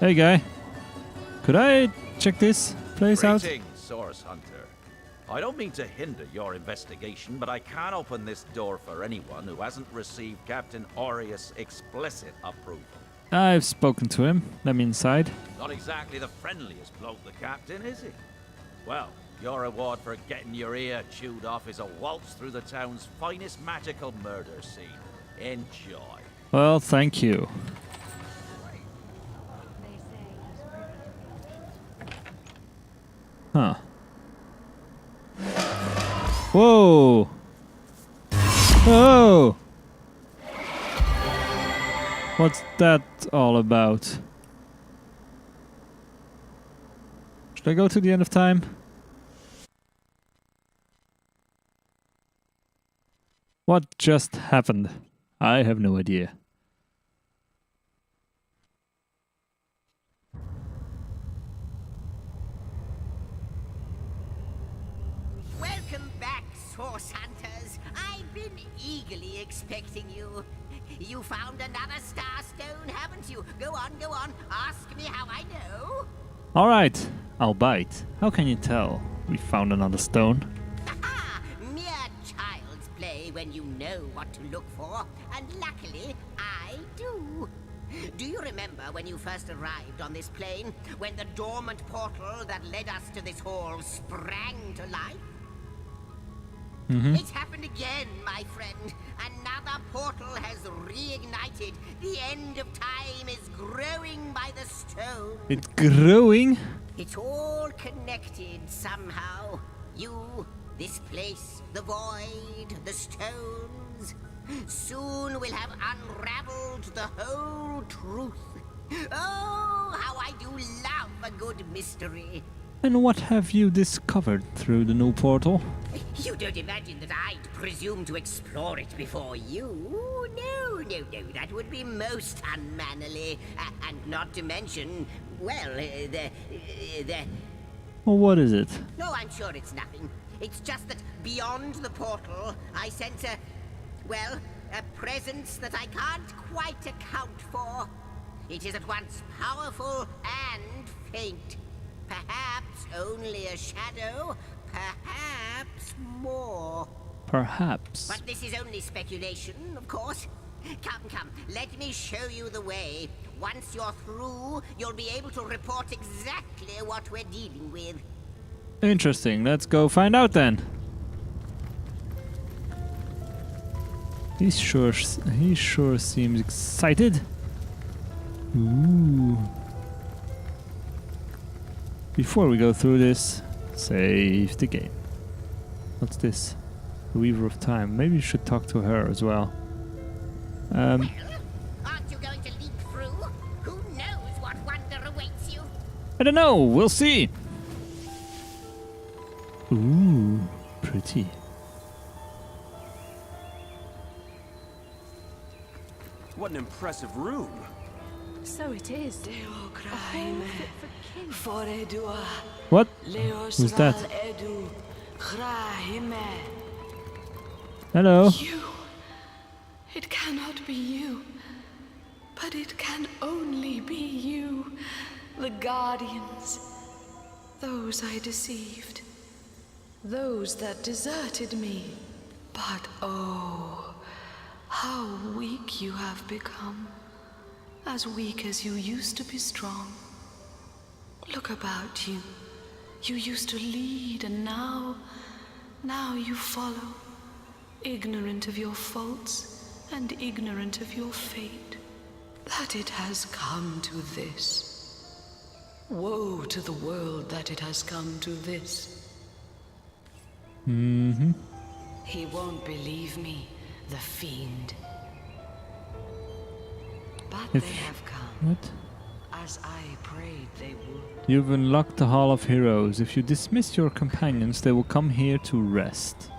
Hey guy, could I check this place out? Greetings, Source Hunter. I don't mean to hinder your investigation, but I can't open this door for anyone who hasn't received Captain Aureus' explicit approval. I've spoken to him. Let me inside. Not exactly the friendliest bloke, the Captain, is he? Well, your reward for getting your ear chewed off is a waltz through the town's finest magical murder scene. Enjoy. Well, thank you. Huh. Whoa! Whoa! What's that all about? Should I go to the end of time? What just happened? I have no idea. Welcome back, Source Hunters. I've been eagerly expecting you. You found another starstone, haven't you? Go on, ask me how I know. Alright, I'll bite. How can you tell? We found another stone. Ah, mere child's play when you know what to look for, and luckily, I do. Do you remember when you first arrived on this plane? When the dormant portal that led us to this hall sprang to life? It's happened again, my friend. Another portal has reignited. The end of time is growing by the stone. It's growing? It's all connected somehow. You, this place, the void, the stones. Soon we'll have unraveled the whole truth. Oh, how I do love a good mystery. And what have you discovered through the new portal? You don't imagine that I'd presume to explore it before you? No, that would be most unmannerly. And not to mention, well, Well, what is it? No, I'm sure it's nothing. It's just that beyond the portal, I sense a presence that I can't quite account for. It is at once powerful and faint. Perhaps only a shadow, perhaps more. Perhaps. But this is only speculation, of course. Come, let me show you the way. Once you're through, you'll be able to report exactly what we're dealing with. Interesting. Let's go find out then. He sure seems excited. Ooh. Before we go through this, save the game. What's this? The Weaver of Time. Maybe you should talk to her as well. Well, aren't you going to leap through? Who knows what wonder awaits you? I don't know. We'll see. Ooh, pretty. What an impressive room. So it is. A home fit for kings. What? Who's that? Hello. You. It cannot be you. But it can only be you. The Guardians. Those I deceived. Those that deserted me. But oh, how weak you have become. As weak as you used to be strong. Look about you. You used to lead, and now you follow. Ignorant of your faults, and ignorant of your fate. That it has come to this. Woe to the world that it has come to this. He won't believe me, the fiend. But they have come. What? As I prayed they would. You've unlocked the Hall of Heroes. If you dismiss your companions, they will come here to rest.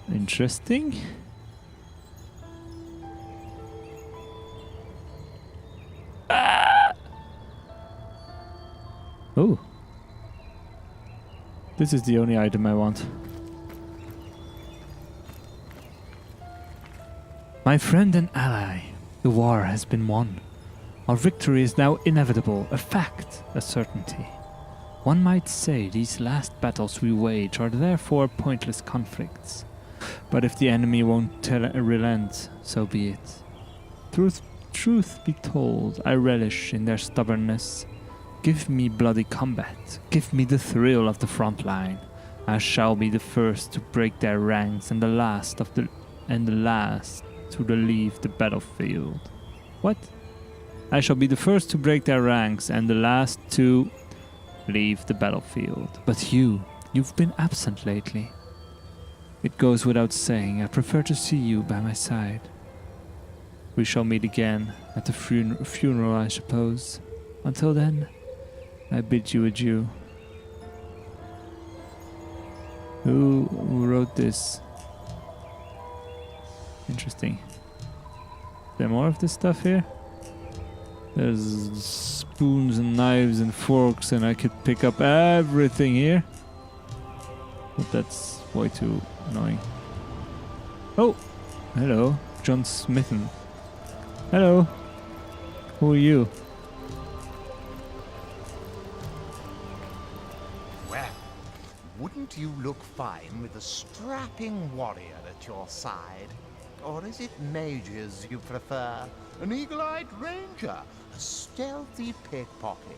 Interesting. Ah! Oh. This is the only item I want. My friend and ally, the war has been won. Our victory is now inevitable, a fact, a certainty. One might say these last battles we wage are therefore pointless conflicts. But if the enemy won't relent, so be it. Truth be told, I relish in their stubbornness. Give me bloody combat. Give me the thrill of the front line. I shall be the first to break their ranks and the last to leave the battlefield. What? I shall be the first to break their ranks and the last to leave the battlefield. But you've been absent lately. It goes without saying, I prefer to see you by my side. We shall meet again at the funeral, I suppose. Until then, I bid you adieu. Who wrote this? Interesting. Is there more of this stuff here? There's spoons and knives and forks, and I could pick up everything here. But that's way too annoying. Oh! Hello, John Smithen. Hello. Who are you? Well, wouldn't you look fine with a strapping warrior at your side? Or is it mages you prefer? An eagle-eyed ranger? A stealthy pickpocket?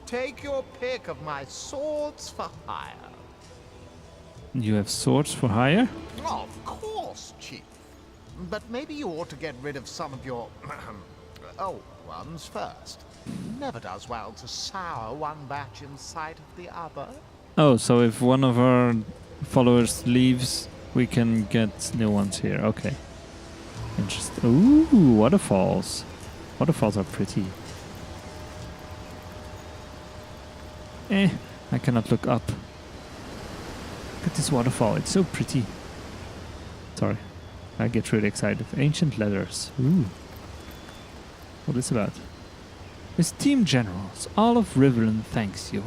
Take your pick of my swords for hire. You have swords for hire? Of course, Chief. But maybe you ought to get rid of some of your old ones first. Never does well to sour one batch in sight of the other. Oh, so if one of our followers leaves, we can get new ones here. Okay. Interesting. Ooh, waterfalls. Waterfalls are pretty. I cannot look up. Look at this waterfall. It's so pretty. Sorry. I get really excited. Ancient letters. Ooh. What is it about? Esteemed generals, all of Rivellon thanks you.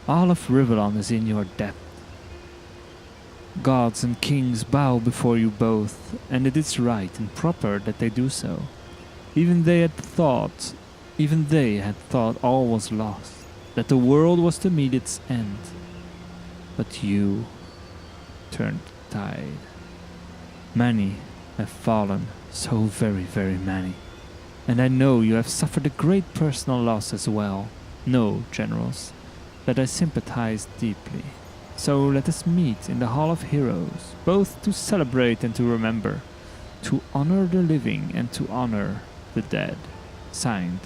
All of Rivellon is in your debt. Gods and kings bow before you both, and it is right and proper that they do so. Even they had thought all was lost, that the world was to meet its end. But you turned the tide. Many have fallen, so very, very many. And I know you have suffered a great personal loss as well. Know, generals, that I sympathize deeply. So let us meet in the Hall of Heroes, both to celebrate and to remember, to honor the living and to honor the dead. Signed,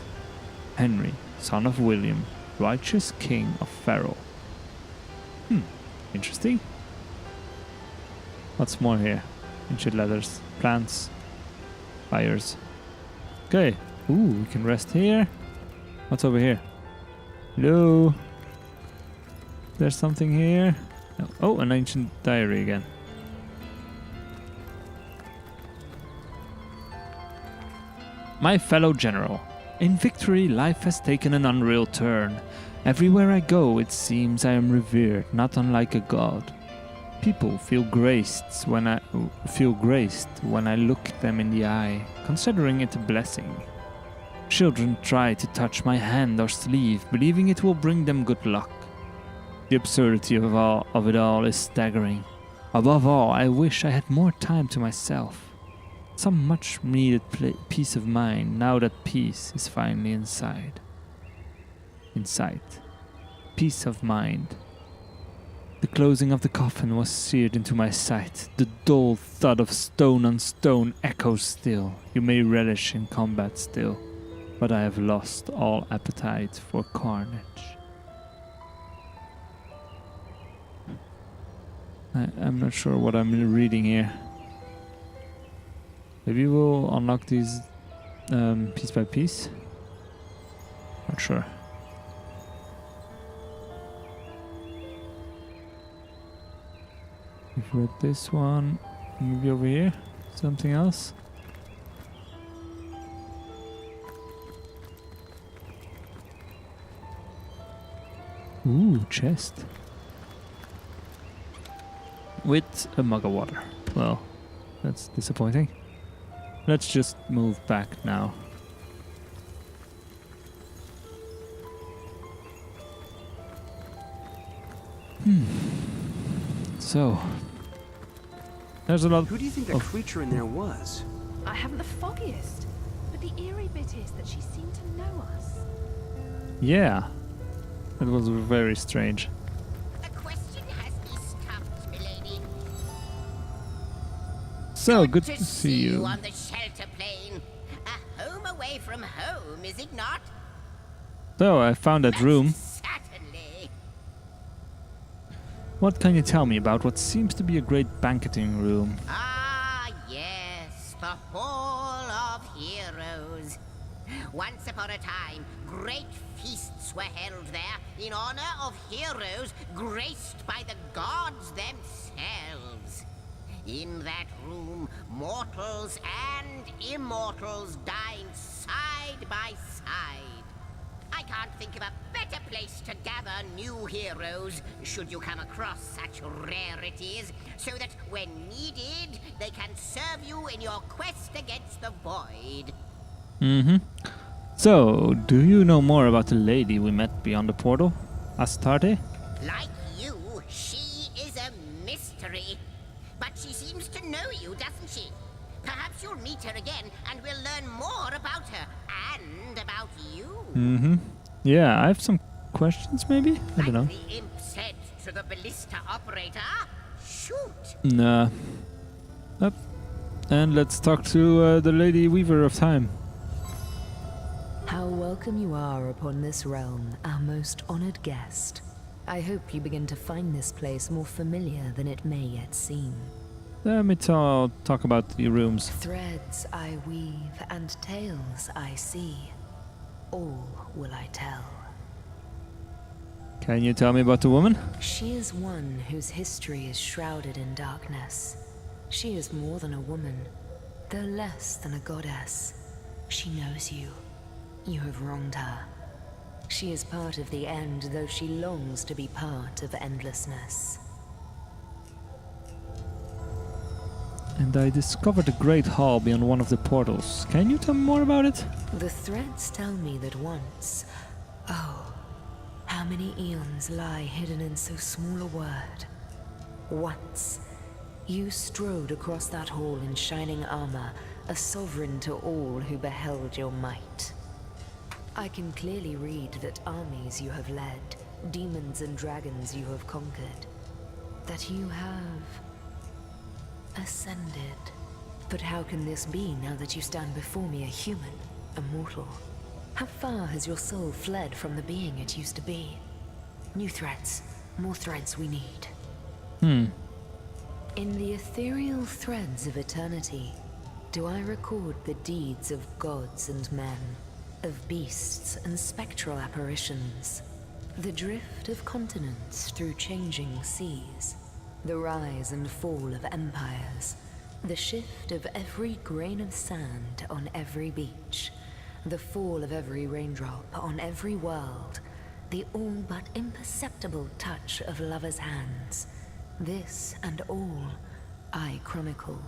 Henry, son of William, righteous king of Ferrol. Interesting. What's more here? Ancient letters, plants, fires. Okay. Ooh, we can rest here. What's over here? Hello? There's something here. No. Oh, an ancient diary again. My fellow general, in victory life has taken an unreal turn. Everywhere I go it seems I am revered, not unlike a god. People feel graced when I look them in the eye, considering it a blessing. Children try to touch my hand or sleeve, believing it will bring them good luck. The absurdity of it all is staggering. Above all, I wish I had more time to myself. Some much needed peace of mind now that peace is finally in sight. Peace of mind. The closing of the coffin was seared into my sight. The dull thud of stone on stone echoes still. You may relish in combat still, but I have lost all appetite for carnage. I'm not sure what I'm reading here. Maybe we'll unlock these piece by piece. Not sure. We've read this one. Maybe over here. Something else. Ooh, chest. With a mug of water. Well, that's disappointing. Let's just move back now. So, there's a lot Who do you think that of... creature in there was? I haven't the foggiest. But the eerie bit is that she seemed to know us. Yeah, it was very strange. The question has me stumped, milady. So, good to see you. on the shelter plane. A home away from home, is it not? So, I found that room. Certainly. What can you tell me about what seems to be a great banqueting room? Ah, yes, the Hall of Heroes. Once upon a time, great feasts were held there in honor of heroes graced by the gods themselves. In that room, mortals and immortals dined side by side. I can't think of a better place to gather new heroes, should you come across such rarities, so that when needed, they can serve you in your quest against the void. Mm-hmm. So, do you know more about the lady we met beyond the portal? Astarte? Like you, she is a mystery. But she seems to know you, doesn't she? Perhaps you'll meet her again and we'll learn more about her and about you. Mm-hmm. Yeah, I have some questions maybe? I don't know. Like the imp said to the ballista operator, shoot. Nah. Up. And let's talk to the Lady Weaver of Time. How welcome you are upon this realm, our most honored guest. I hope you begin to find this place more familiar than it may yet seem. Let me talk about the rooms. Threads I weave and tales I see. All will I tell. Can you tell me about the woman? She is one whose history is shrouded in darkness. She is more than a woman, though less than a goddess. She knows you. You have wronged her. She is part of the end, though she longs to be part of endlessness. And I discovered a great hall beyond one of the portals. Can you tell me more about it? The threads tell me that once... Oh, how many eons lie hidden in so small a word. Once, you strode across that hall in shining armor, a sovereign to all who beheld your might. I can clearly read that armies you have led, demons and dragons you have conquered, that you have ascended. But how can this be now that you stand before me a human, a mortal? How far has your soul fled from the being it used to be? New threads, more threads we need. In the ethereal threads of eternity, do I record the deeds of gods and men, of beasts and spectral apparitions, the drift of continents through changing seas, the rise and fall of empires, the shift of every grain of sand on every beach, the fall of every raindrop on every world, the all but imperceptible touch of lovers' hands. This and all I chronicle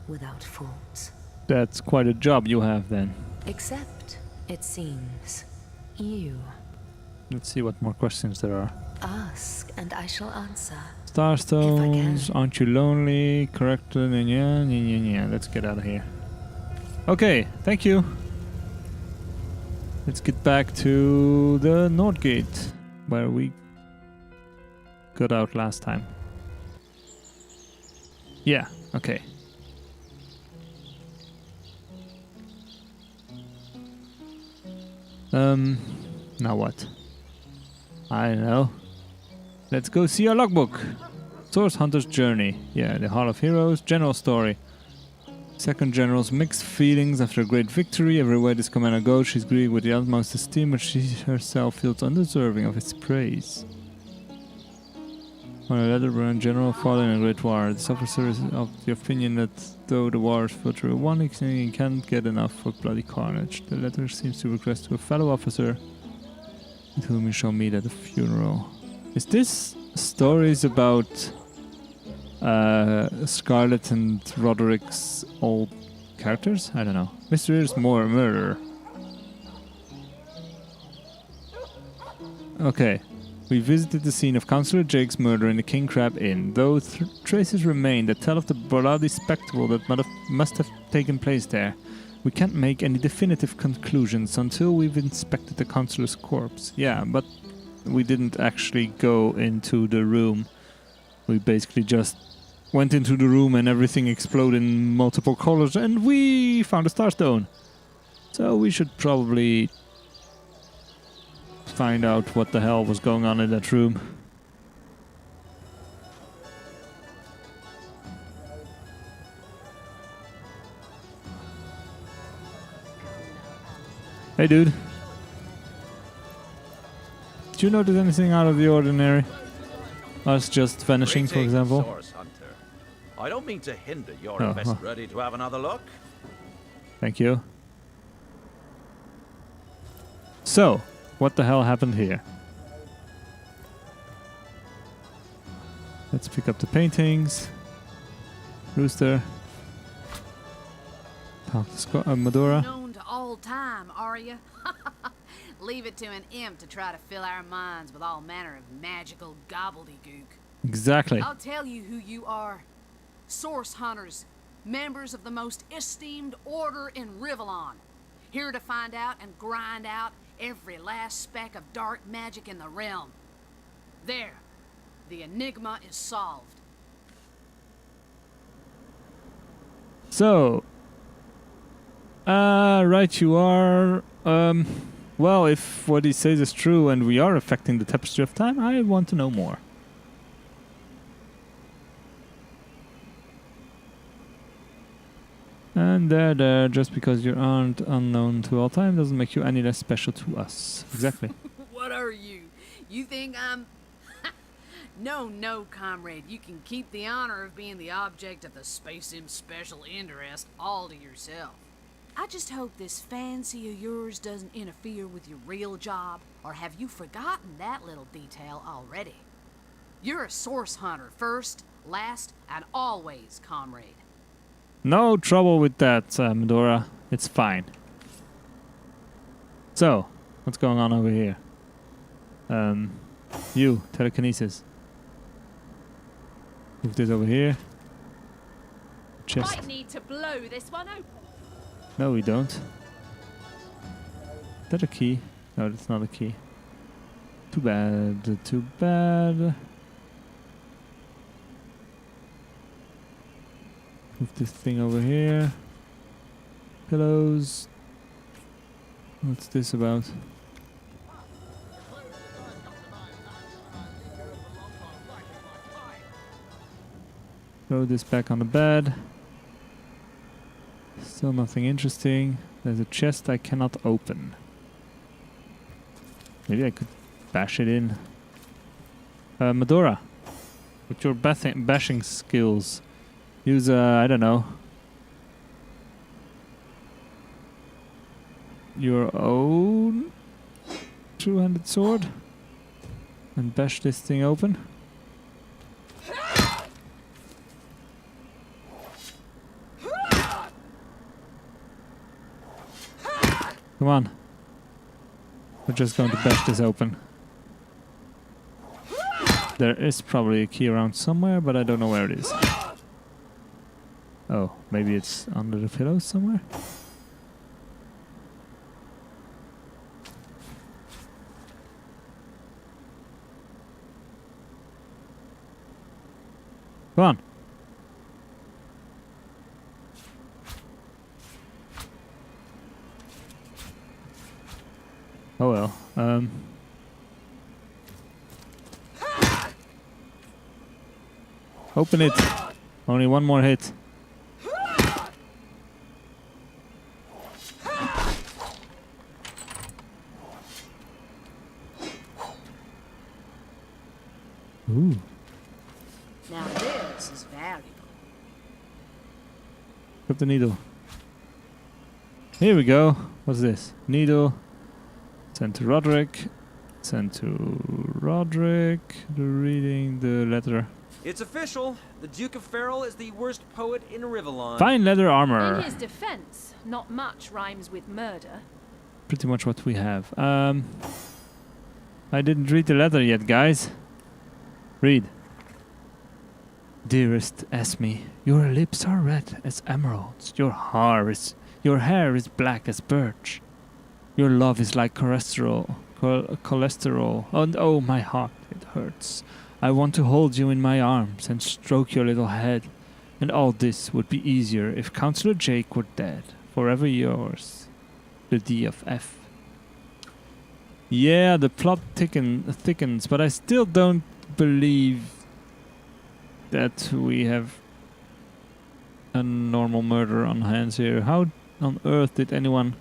without fault. That's quite a job you have then. Except, it seems, you. Let's see what more questions there are. Ask and I shall answer. Starstones, aren't you lonely? Correct. Yeah. Let's get out of here. Okay, thank you. Let's get back to the North Gate, where we got out last time. Yeah, okay. Now what? I don't know. Let's go see our logbook. Source Hunter's Journey. Yeah, the Hall of Heroes. General story. Second General's mixed feelings after a great victory. Everywhere this commander goes, she's greeted with the utmost esteem, but she herself feels undeserving of its praise. On a leather-brown general fallen in a great war, this officer is of the opinion that though the war is fought through one, he can't get enough for bloody carnage. The letter seems to request to a fellow officer with whom he shall meet at the funeral. Is this stories about Scarlet and Roderick's old characters? I don't know. Mysterious murder. Okay. We visited the scene of Councillor Jake's murder in the King Crab Inn, though traces remain that tell of the bloody spectacle that must have taken place there. We can't make any definitive conclusions until we've inspected the Councillor's corpse. Yeah, but we didn't actually go into the room. We basically just went into the room and everything exploded in multiple colors and we found a Starstone. So we should probably find out what the hell was going on in that room. Hey dude. Did you notice anything out of the ordinary? Us just vanishing, for Greetings, example? Source Hunter. I don't mean to hinder your Oh, investment. huh. Ready to have another look? Thank you. So, what the hell happened here? Let's pick up the paintings. Rooster. Talk to Medora. Known to all time, are you? Leave it to an imp to try to fill our minds with all manner of magical gobbledygook. Exactly. I'll tell you who you are. Source hunters, members of the most esteemed order in Rivellon. Here to find out and grind out every last speck of dark magic in the realm. There, the enigma is solved. So, right you are. Well, if what he says is true and we are affecting the tapestry of time, I want to know more. And there, just because you aren't unknown to all time doesn't make you any less special to us. Exactly. What are you? You think I'm... No, comrade. You can keep the honor of being the object of the Space Imp's special interest all to yourself. I just hope this fancy of yours doesn't interfere with your real job, or have you forgotten that little detail already? You're a source hunter first, last, and always, comrade. No trouble with that, Medora. It's fine. So, what's going on over here? You, telekinesis. Move this over here. Chest. Might need to blow this one open. No, we don't. Is that a key? No, that's not a key. Too bad. Too bad. Move this thing over here. Pillows. What's this about? Throw this back on the bed. Still nothing interesting. There's a chest I cannot open. Maybe I could bash it in. Medora, with your bashing skills, use I don't know, your own two-handed sword and bash this thing open. Come on. We're just going to bash this open. There is probably a key around somewhere, but I don't know where it is. Oh, maybe it's under the pillow somewhere? Come on. Oh well. Open it. Only one more hit. Ooh. Now this is valuable. Pick up the needle. Here we go. What's this? Needle. Send to Roderick. Send to Roderick. Reading the letter. It's official. The Duke of Farrell is the worst poet in Rivellon. Fine leather In armor. his defense, not much rhymes with murder. Pretty much what we have. I didn't read the letter yet, guys. Read. Dearest Esme, your lips are red as emeralds. Your hair is black as birch. Your love is like cholesterol. And oh, my heart, it hurts. I want to hold you in my arms and stroke your little head. And all this would be easier if Counselor Jake were dead. Forever yours, the D of F. Yeah, the plot thickens, but I still don't believe that we have a normal murder on hands here. How on earth did anyone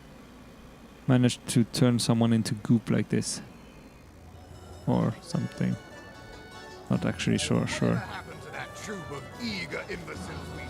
manage to turn someone into goop like this? Or something. Not actually sure. What happened to that troop of eager imbeciles we